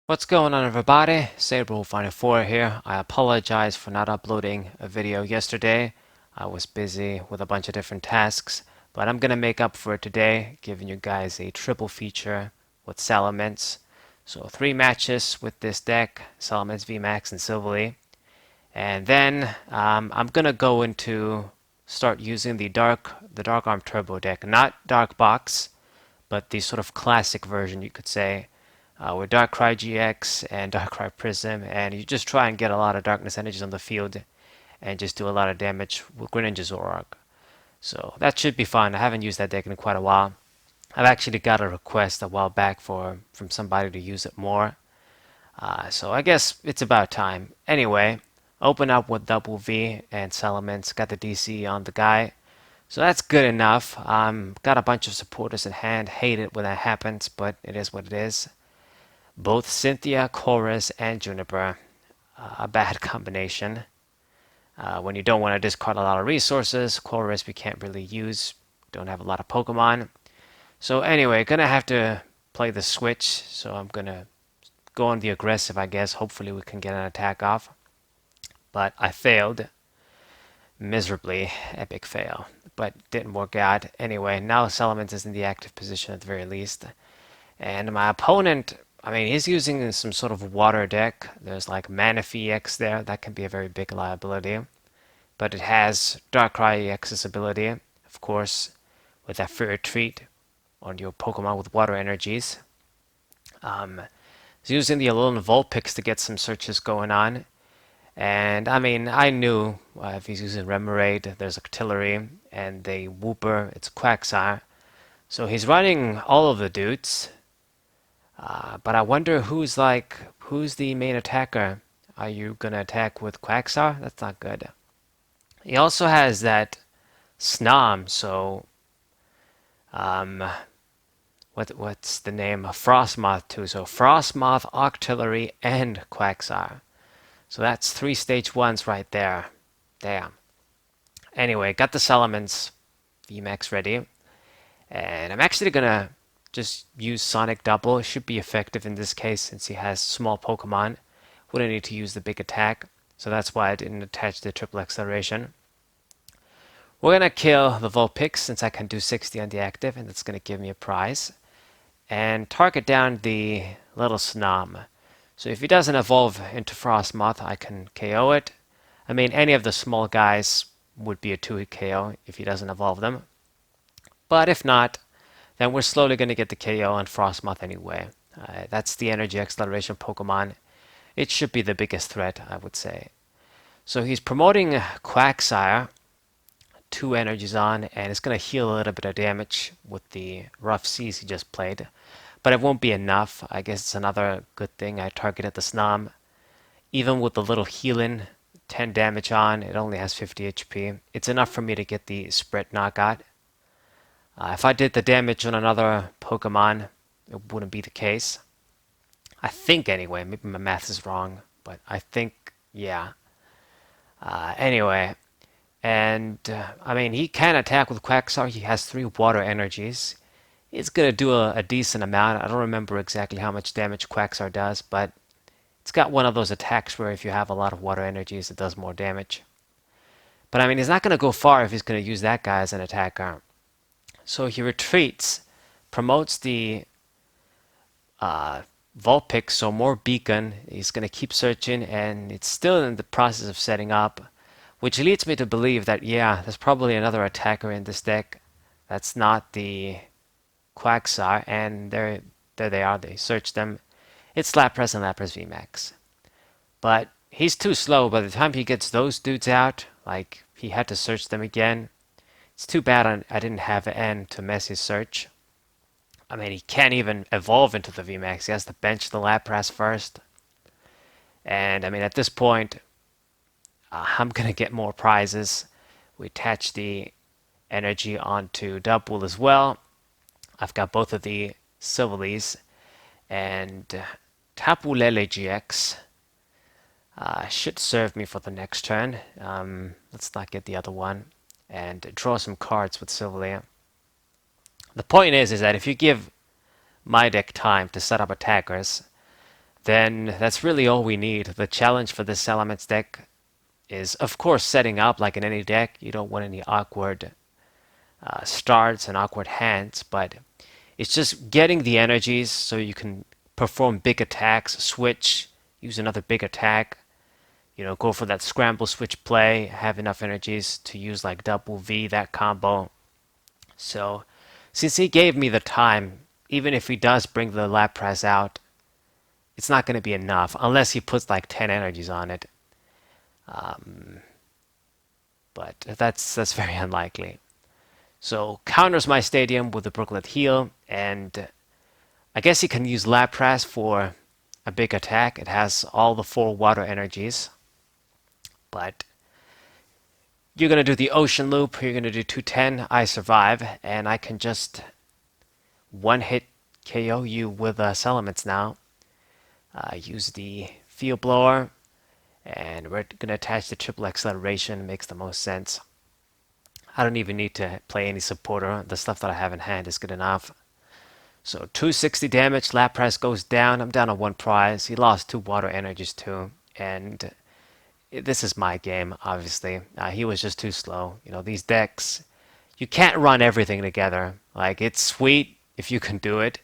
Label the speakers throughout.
Speaker 1: What's going on, everybody? Sabre54 here. I apologize for not uploading a video yesterday. I was busy with a bunch of different tasks, but I'm gonna make up for it today, giving you guys a triple feature with Salamence. So 3 matches with this deck, Salamence VMAX and Silvally. And then I'm gonna go into start using the Dark Arm Turbo deck, not Dark Box, but the sort of classic version, you could say, with Darkrai GX and Darkrai Prism, and you just try and get a lot of darkness energies on the field and just do a lot of damage with Greninja Zoroark. So that should be fun. I haven't used that deck in quite a while. I've actually got a request a while back from somebody to use it more. So I guess it's about time. Anyway, open up with Double V and Salamence. Got the DC on the guy. So that's good enough. Got a bunch of supporters at hand. Hate it when that happens, but it is what it is. Both Cynthia, Chorus, and Juniper. A bad combination. When you don't want to discard a lot of resources, Chorus we can't really use. Don't have a lot of Pokemon. So anyway, gonna have to play the switch. So I'm gonna go on the aggressive, I guess. Hopefully we can get an attack off. But I failed miserably. Epic fail. But didn't work out. Anyway, now Salamence is in the active position at the very least. And my opponent, I mean, he's using some sort of water deck. There's like Manaphy EX there. That can be a very big liability. But it has Darkrai EX's ability, of course, with that Fairy Retreat on your Pokemon with water energies. He's using the Alolan Vulpix to get some searches going on. And I mean, I knew if he's using Remoraid, there's Artillery, and the Wooper, it's Quagsire. So he's running all of the dudes. But I wonder who's the main attacker? Are you gonna attack with Quagsire? That's not good. He also has that Snom, so what's the name? Frostmoth too. So Frostmoth, Octillery, and Quagsire. So that's 3 stage 1s right there. Damn. Anyway, got the Salamence VMAX ready. And I'm actually gonna just use Sonic Double. It should be effective in this case since he has small Pokemon. Wouldn't need to use the big attack. So that's why I didn't attach the triple acceleration. We're gonna kill the Vulpix since I can do 60 on the active, and that's gonna give me a prize. And target down the little Snom. So if he doesn't evolve into Frostmoth, I can KO it. I mean, any of the small guys would be a 2-hit KO if he doesn't evolve them. But if not, then we're slowly going to get the KO on Frostmoth anyway. That's the Energy Acceleration Pokemon. It should be the biggest threat, I would say. So he's promoting Quagsire, 2 energies on, and it's going to heal a little bit of damage with the Rough Seas he just played. But it won't be enough. I guess it's another good thing I targeted the Snom. Even with the little healing, 10 damage on, it only has 50 HP. It's enough for me to get the spread knockout. If I did the damage on another Pokemon, it wouldn't be the case. I think anyway, maybe my math is wrong, but I think, yeah. Anyway, and I mean, he can attack with Quagsire. He has 3 water energies. It's going to do a decent amount. I don't remember exactly how much damage Quagsire does, but it's got one of those attacks where if you have a lot of water energies, it does more damage. But I mean, he's not going to go far if he's going to use that guy as an attacker. So he retreats, promotes the Vulpix, so more Beacon. He's going to keep searching, and it's still in the process of setting up, which leads me to believe that, yeah, there's probably another attacker in this deck that's not the Quagsire, and there they are. They search them. It's Lapras and Lapras VMAX. But he's too slow. By the time he gets those dudes out, like, he had to search them again. It's too bad I didn't have an N to mess his search. I mean, he can't even evolve into the VMAX. He has to bench the Lapras first. And, I mean, at this point, I'm going to get more prizes. We attach the energy onto Double as well. I've got both of the Silvallys. And Tapu Lele GX should serve me for the next turn. Let's not get the other one. And draw some cards with Silvally. The point is that if you give my deck time to set up attackers, then that's really all we need. The challenge for this Salamence deck is, of course, setting up like in any deck. You don't want any awkward starts and awkward hands, but it's just getting the energies so you can perform big attacks, switch, use another big attack, go for that scramble switch play, have enough energies to use like double V, that combo. So, since he gave me the time, even if he does bring the Lapras out, it's not going to be enough unless he puts like 10 energies on it. But that's very unlikely. So counters my stadium with the Brooklet Heal, and I guess he can use Lapras for a big attack. It has all the 4 water energies. But you're going to do the Ocean Loop, you're going to do 210, I survive, and I can just one-hit KO you with Salamence now. Use the Field Blower, and we're going to attach the triple acceleration. Makes the most sense. I don't even need to play any supporter. The stuff that I have in hand is good enough. So 260 damage, Lapras goes down. I'm down on 1 prize. He lost 2 water energies too. And this is my game, obviously. He was just too slow. These decks, you can't run everything together. Like, it's sweet if you can do it.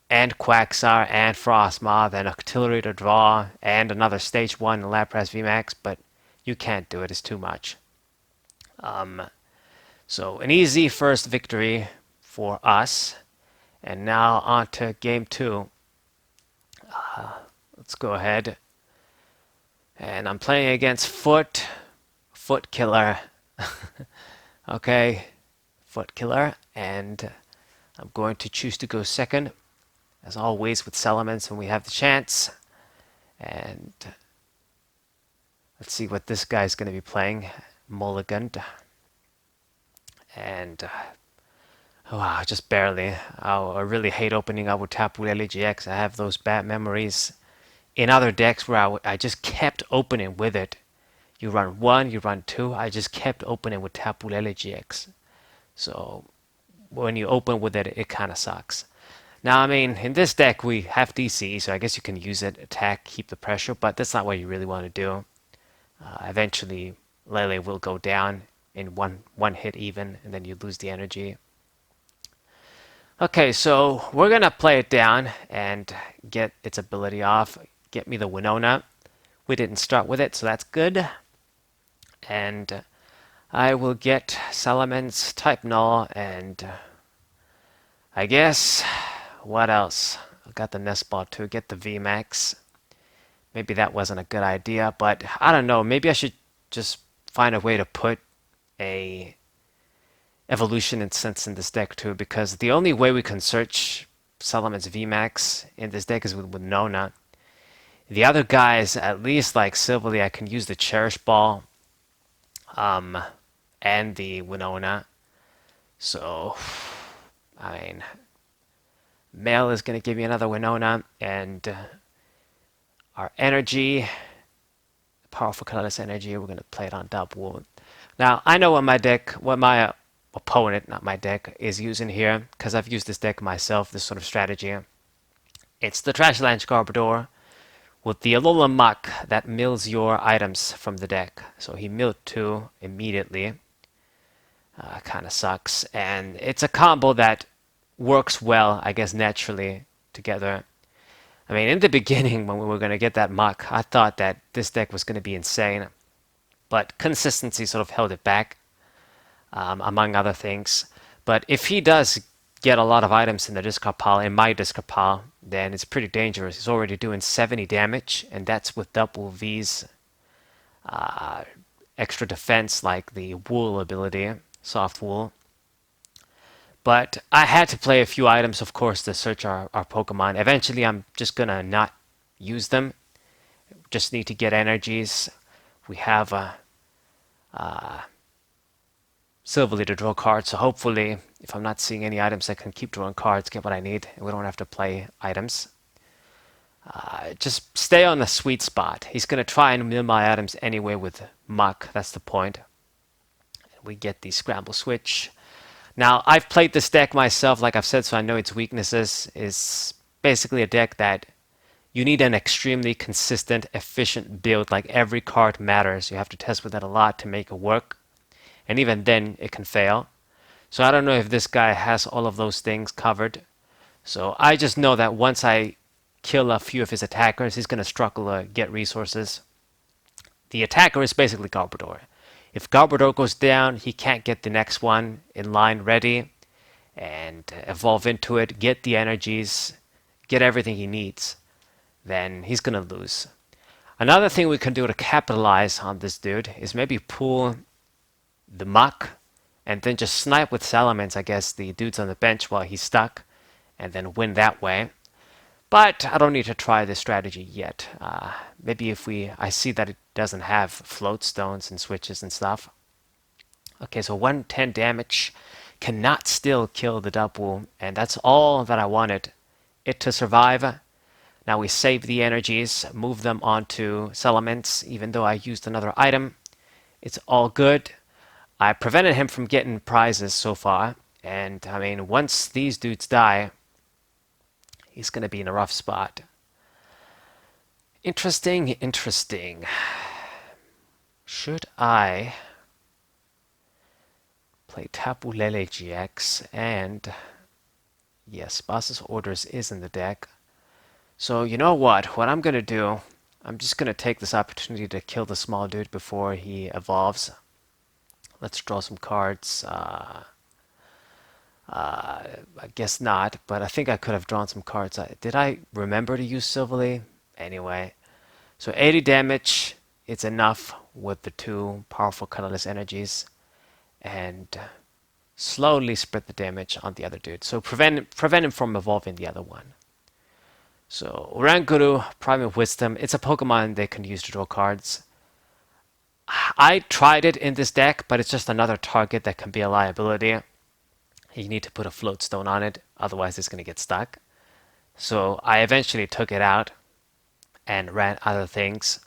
Speaker 1: And Quagsire, and Frostmoth, and Artillery to draw, and another Stage 1 Lapras VMAX, but you can't do it. It's too much. So an easy first victory for us. And now on to game 2. Let's go ahead. And I'm playing against Foot Killer. Okay, Foot Killer. And I'm going to choose to go second, as always with Salamence when we have the chance. And let's see what this guy's going to be playing. Mulligan. And wow, just barely. I really hate opening up with Tapu Lele GX. I have those bad memories in other decks where I just kept opening with it. You run 1, you run 2. I just kept opening with Tapu Lele GX. So when you open with it, it kind of sucks. Now, I mean, in this deck we have DC, so I guess you can use it, attack, keep the pressure, but that's not what you really want to do. Eventually, Lele will go down in one hit even, and then you lose the energy. Okay, so we're gonna play it down and get its ability off. Get me the Winona. We didn't start with it, so that's good. And I will get Salamence type null, and I guess what else? I got the nest ball too. Get the VMAX. Maybe that wasn't a good idea, but I don't know. Maybe I should just find a way to put a evolution instance in this deck too, because the only way we can search Salamence VMAX in this deck is with Winona. The other guys, at least like Silvally, I can use the Cherish Ball and the Winona. So, I mean, Male is going to give me another Winona, and our energy, powerful colorless energy, we're going to play it on double. Now, I know what my opponent, not my deck, is using here, because I've used this deck myself, this sort of strategy. It's the Trashland Garbodor with the Alolan Muck that mills your items from the deck. So he milled 2 immediately. Kind of sucks. And it's a combo that works well, I guess, naturally together. I mean, in the beginning, when we were going to get that Muck, I thought that this deck was going to be insane. But consistency sort of held it back, among other things. But if he does get a lot of items in the discard pile, in my discard pile, then it's pretty dangerous. He's already doing 70 damage, and that's with double V's extra defense, like the Wool ability, Soft Wool. But I had to play a few items, of course, to search our Pokemon. Eventually, I'm just going to not use them. Just need to get energies. We have Silvally to draw cards, so hopefully, if I'm not seeing any items, I can keep drawing cards, get what I need, and we don't have to play items. Just stay on the sweet spot. He's going to try and mill my items anyway with Muck, that's the point. We get the Scramble Switch. Now, I've played this deck myself, like I've said, so I know its weaknesses. Is basically a deck that You need an extremely consistent, efficient build. Like every card matters. You have to test with it a lot to make it work. And even then, it can fail. So I don't know if this guy has all of those things covered. So I just know that once I kill a few of his attackers, he's going to struggle to get resources. The attacker is basically Garbodor. If Garbodor goes down, he can't get the next one in line ready and evolve into it, get the energies, get everything he needs. Then he's going to lose. Another thing we can do to capitalize on this dude is maybe pull the muck and then just snipe with Salamence, I guess, the dudes on the bench while he's stuck, and then win that way. But I don't need to try this strategy yet. Maybe if I see that it doesn't have float stones and switches and stuff. Okay, so 110 damage cannot still kill the double, and that's all that I wanted it to survive. Now we save the energies, move them onto Salamence, even though I used another item. It's all good. I prevented him from getting prizes so far, and I mean, once these dudes die, he's going to be in a rough spot. Interesting, interesting. Should I play Tapu Lele GX? And yes, Boss's Orders is in the deck. So you know what? What I'm going to do, I'm just going to take this opportunity to kill the small dude before he evolves. Let's draw some cards. I guess not, but I think I could have drawn some cards. Did I remember to use Silvally? Anyway, so 80 damage. It's enough with the two powerful colorless energies, and slowly spread the damage on the other dude. So prevent him from evolving the other one. So Oranguru, Prime of Wisdom. It's a Pokemon they can use to draw cards. I tried it in this deck, but it's just another target that can be a liability. You need to put a float stone on it, otherwise it's going to get stuck. So I eventually took it out and ran other things.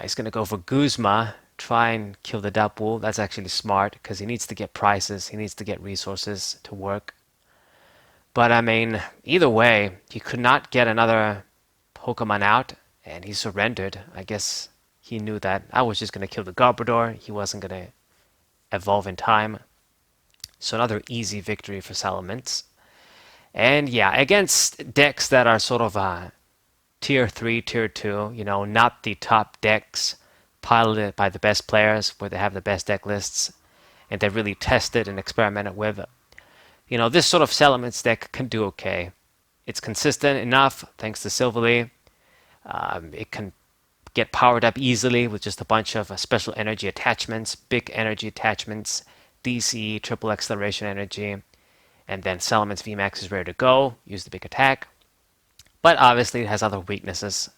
Speaker 1: He's going to go for Guzma, try and kill the double. That's actually smart because he needs to get prizes, he needs to get resources to work. But I mean, either way, he could not get another Pokemon out, and he surrendered. I guess he knew that I was just going to kill the Garbodor. He wasn't going to evolve in time. So another easy victory for Salamence. And yeah, against decks that are sort of tier 3, tier 2, you know, not the top decks piloted by the best players where they have the best deck lists and they really tested and experimented with. You know, this sort of Salamence deck can do okay. It's consistent enough thanks to Silvally. It can get powered up easily with just a bunch of special energy attachments, big energy attachments, DC, triple acceleration energy, and then Salamence VMAX is ready to go. Use the big attack. But obviously it has other weaknesses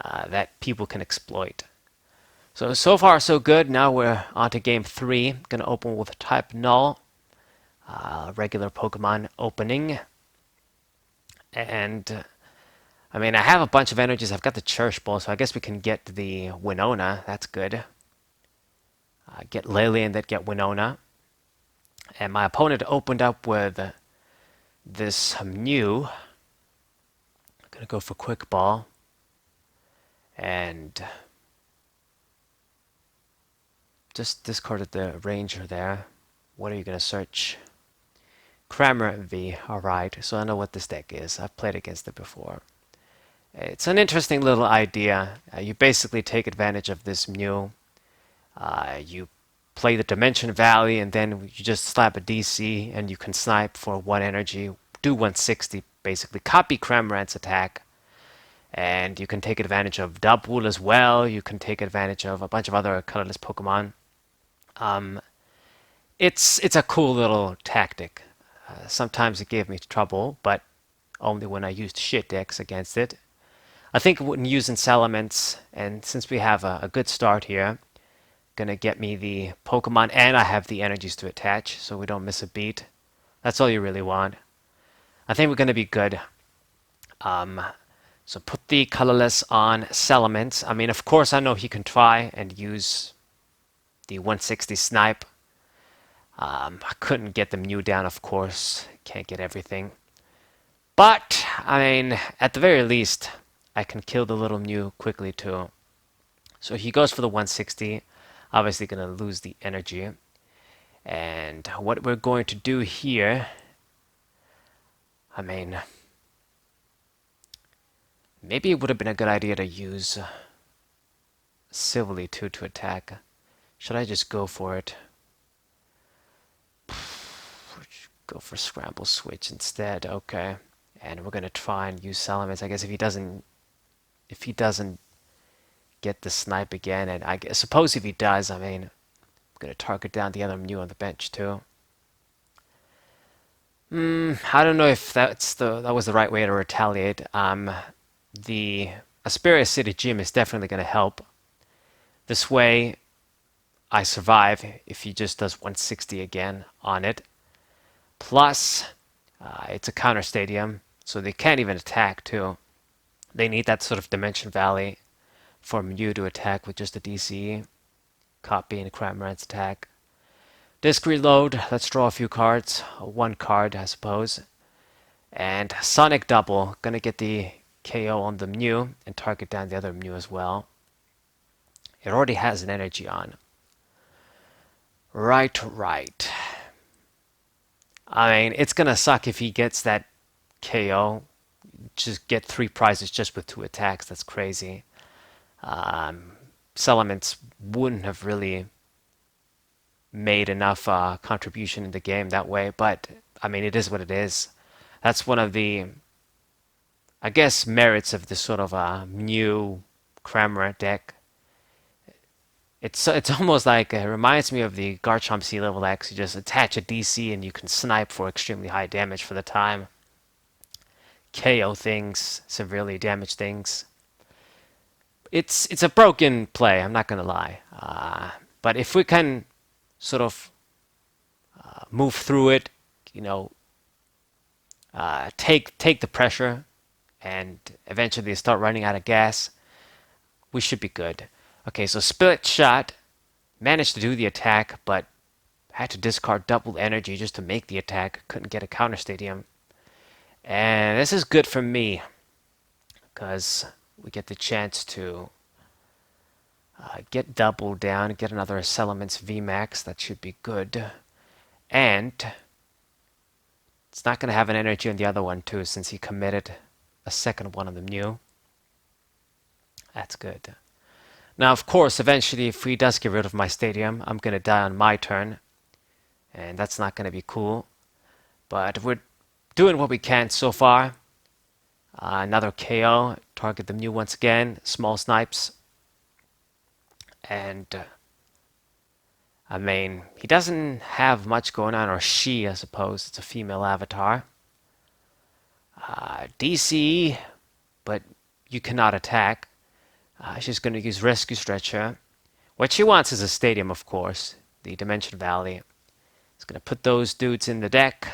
Speaker 1: that people can exploit. So far so good. Now we're on to game 3. Going to open with type Null. Regular Pokemon opening. And I mean, I have a bunch of energies. I've got the Church Ball, so I guess we can get the Winona. That's good. Get Lele and then get Winona. And my opponent opened up with this Mew. I'm going to go for Quick Ball. And just discarded the Ranger there. What are you going to search? Kramer V. Alright, so I know what this deck is. I've played against it before. It's an interesting little idea. You basically take advantage of this Mew. You play the Dimension Valley, and then you just slap a DC, and you can snipe for 1 energy, do 160, basically. Copy Cramorant's attack, and you can take advantage of Dubwool as well. You can take advantage of a bunch of other colorless Pokemon. It's a cool little tactic. Sometimes it gave me trouble, but only when I used shit decks against it. I think when using Salamence, and since we have a good start here, gonna get me the Pokemon, and I have the energies to attach, so we don't miss a beat. That's all you really want. I think we're gonna be good. So put the colorless on Salamence. I mean, of course, I know he can try and use the 160 snipe. I couldn't get the Mew down, of course. Can't get everything. But, I mean, at the very least, I can kill the little Mew quickly too. So he goes for the 160. Obviously going to lose the energy. And what we're going to do here, I mean, maybe it would have been a good idea to use Silvally too to attack. Should I just go for it? Go for Scramble Switch instead. Okay. And we're gonna try and use Salamence. I guess if he doesn't get the snipe again, and suppose if he does, I mean, I'm gonna target down the other Mew on the bench too. I don't know if that was the right way to retaliate. The Asperia City Gym is definitely gonna help. This way, I survive if he just does 160 again on it. Plus, it's a counter stadium, so they can't even attack too. They need that sort of Dimension Valley for Mew to attack with just a DCE. Copy and Cramorant's attack. Disc reload, let's draw a few cards. One card, I suppose. And Sonic Double, gonna get the KO on the Mew and target down the other Mew as well. It already has an energy on. Right. I mean, it's gonna suck if he gets that KO. Just get 3 prizes just with 2 attacks. That's crazy. Salamence wouldn't have really made enough contribution in the game that way, but I mean, it is what it is. That's one of the, I guess, merits of this sort of new Cramorant deck. It's almost like it reminds me of the Garchomp Sea Level X. You just attach a DC and you can snipe for extremely high damage for the time. KO things, severely damage things. It's a broken play, I'm not gonna lie. But if we can sort of move through it, you know, take the pressure, and eventually start running out of gas, we should be good. Okay, so Split Shot managed to do the attack, but had to discard double energy just to make the attack. Couldn't get a counter stadium. And this is good for me, because we get the chance to get double down, get another Salamence VMAX. That should be good. And it's not going to have an energy on the other one too, since he committed a second one on the Mew. That's good. Now, of course, eventually, if he does get rid of my stadium, I'm going to die on my turn. And that's not going to be cool. But we're doing what we can so far. Another KO. Target the Mew once again. Small snipes. And, I mean, he doesn't have much going on. Or she, I suppose. It's a female avatar. DC, but you cannot attack. She's going to use Rescue Stretcher. What she wants is a stadium, of course. The Dimension Valley. It's going to put those dudes in the deck.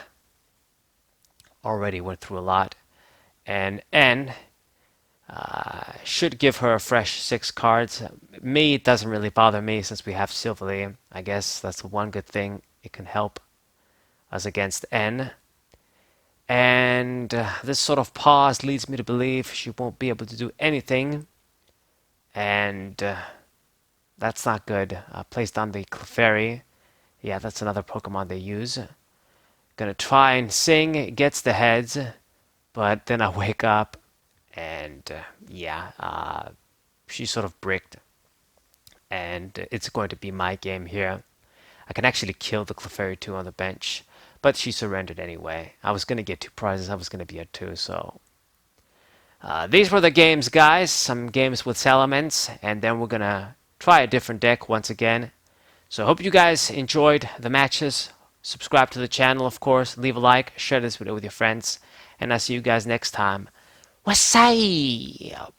Speaker 1: Already went through a lot. And N should give her a fresh 6 cards. Me, it doesn't really bother me since we have Silvally. I guess that's the one good thing. It can help us against N. And this sort of pause leads me to believe she won't be able to do anything. And that's not good. Placed on the Clefairy. Yeah, that's another Pokemon they use. Gonna try and sing. It gets the heads. But then I wake up. And she sort of bricked. And it's going to be my game here. I can actually kill the Clefairy 2 on the bench. But she surrendered anyway. I was going to get 2 prizes. I was going to be at 2, so... these were the games, guys. Some games with Salamence, and then we're gonna try a different deck once again. So I hope you guys enjoyed the matches. Subscribe to the channel, of course. Leave a like. Share this video with your friends. And I'll see you guys next time. Wasai!